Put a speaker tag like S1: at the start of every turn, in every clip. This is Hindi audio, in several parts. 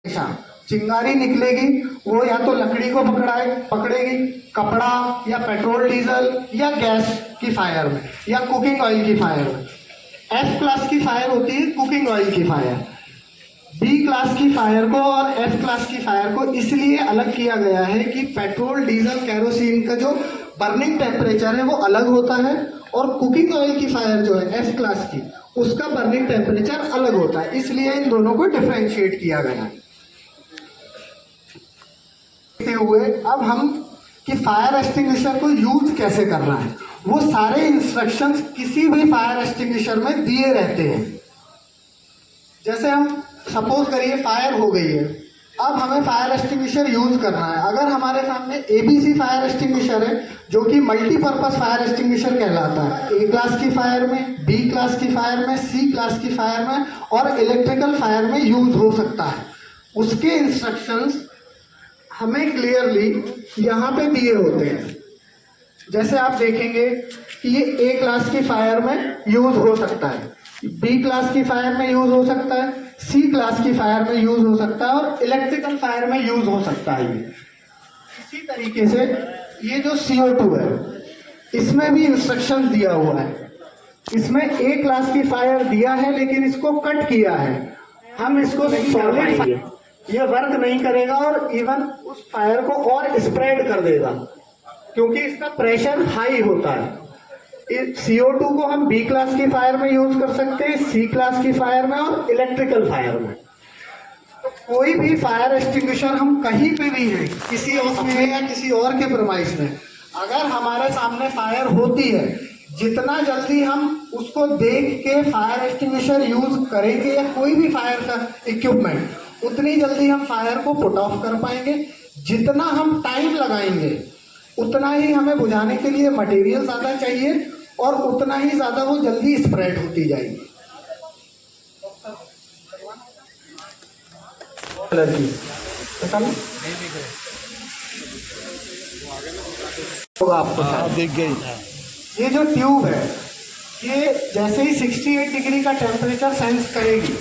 S1: हमेशा चिंगारी निकलेगी वो या तो लकड़ी को पकड़ेगी, कपड़ा या पेट्रोल डीजल या गैस की फायर में या कुकिंग ऑयल की फायर में। एफ क्लास की फायर होती है कुकिंग ऑयल की फायर। बी क्लास की फायर को और एफ क्लास की फायर को इसलिए अलग किया गया है कि पेट्रोल डीजल कैरोसिन का जो बर्निंग टेम्परेचर है वो अलग होता है और कुकिंग ऑयल की फायर जो है एफ क्लास की उसका बर्निंग टेम्परेचर अलग होता है, इसलिए इन दोनों को डिफरेंशिएट किया गया है। हुए अब हम कि फायर एक्सटिंग्विशर को यूज कैसे करना है, वो सारे इंस्ट्रक्शंस किसी भी फायर एक्सटिंग्विशर में दिए रहते हैं। जैसे हम सपोज करिए फायर हो गई है, अब हमें फायर एक्सटिंग्विशर यूज करना है। अगर हमारे सामने एबीसी फायर एक्सटिंग्विशर है जो कि मल्टीपर्पज फायर एक्सटिंग्विशर कहलाता है, ए क्लास की फायर में, बी क्लास की फायर में, सी क्लास की फायर में और इलेक्ट्रिकल फायर में यूज हो सकता है। उसके इंस्ट्रक्शंस हमें क्लियरली यहाँ पे दिए होते हैं। जैसे आप देखेंगे कि ये ए क्लास की फायर में यूज हो सकता है, बी क्लास की फायर में यूज हो सकता है, सी क्लास की फायर में यूज हो सकता है और इलेक्ट्रिकल फायर में यूज हो सकता है। इसी तरीके से ये जो CO2 है इसमें भी इंस्ट्रक्शन दिया हुआ है। इसमें ए क्लास की फायर दिया है लेकिन इसको कट किया है, हम इसको सॉलिड ये वर्क नहीं करेगा और इवन उस फायर को और स्प्रेड कर देगा क्योंकि इसका प्रेशर हाई होता है। CO2 को हम बी क्लास की फायर में यूज कर सकते हैं, सी क्लास की फायर में और इलेक्ट्रिकल फायर में। तो कोई भी फायर एक्सटिंग्विशर हम कहीं पे भी हैं, किसी उसमें या किसी और के प्रेमाइस में, अगर हमारे सामने फायर होती है, जितना जल्दी हम उसको देख के फायर एक्सटिंग्विशर यूज करेंगे या कोई भी फायर का इक्विपमेंट, उतनी जल्दी हम फायर को पुट ऑफ कर पाएंगे। जितना हम टाइम लगाएंगे उतना ही हमें बुझाने के लिए मटेरियल ज़्यादा चाहिए और उतना ही ज़्यादा वो जल्दी स्प्रेड होती जाएगी। होगा आपको दिख गई। ये जो ट्यूब है ये जैसे ही 68 डिग्री का टेम्परेचर सेंस करेगी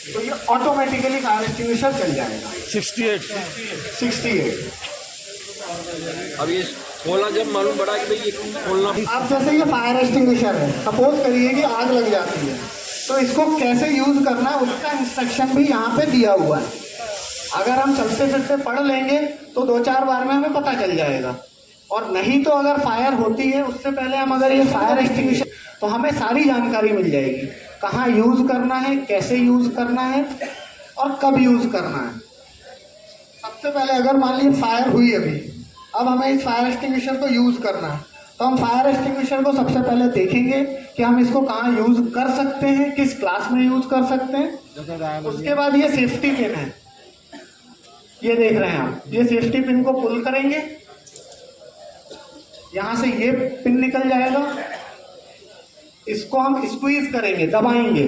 S1: तो ये ऑटोमेटिकली फायर एक्सटिंग्विशर चल जाएगा। 68
S2: अब ये खोलना जब मालूम पड़ा कि भाई ये खोलना।
S1: अब जैसे ये फायर एक्सटिंग्विशर है, सपोज करिए कि आग लग जाती है तो इसको कैसे यूज करना है उसका इंस्ट्रक्शन भी यहाँ पे दिया हुआ है। अगर हम चलते फिरते पढ़ लेंगे तो 2-4 बार में हमें पता चल जाएगा, और नहीं तो अगर फायर होती है उससे पहले हम अगर ये फायर एक्सटिंग्विशर तो हमें सारी जानकारी मिल जाएगी, कहाँ यूज करना है, कैसे यूज करना है और कब यूज करना है। सबसे पहले अगर मान लीजिए फायर हुई अभी, अब हमें इस फायर एक्सटिंग्विशर को यूज करना है तो हम फायर एक्सटिंग्विशर को सबसे पहले देखेंगे कि हम इसको कहाँ यूज कर सकते हैं, किस क्लास में यूज कर सकते हैं। उसके बाद ये सेफ्टी पिन है, ये देख रहे हैं आप, ये सेफ्टी पिन को पुल करेंगे, यहां से ये पिन निकल जाएगा, इसको हम स्क्वीज करेंगे, दबाएंगे।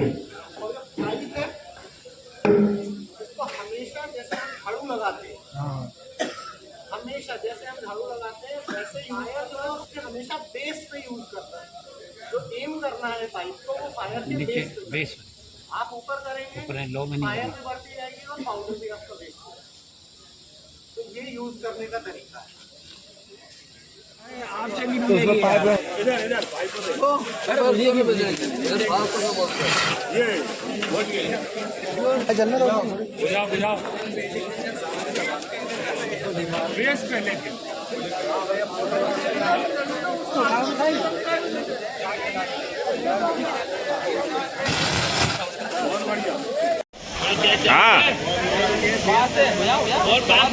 S1: इसको हमेशा जैसे हम झाड़ू लगाते हैं, हमेशा जैसे हम झाड़ू लगाते हैं वैसे ही फायर जो है उसके हमेशा बेस पे यूज करना है। जो एम करना है पाइप को वो फायर के बेस पे। आप ऊपर करेंगे फायर भी बढ़ती जाएगी और पाउडर भी आपका बेस हो। तो ये यूज करने का तरीका है। आप चलिए पाइप इधर पाइप बेस पे लेके
S2: हाँ
S3: और बात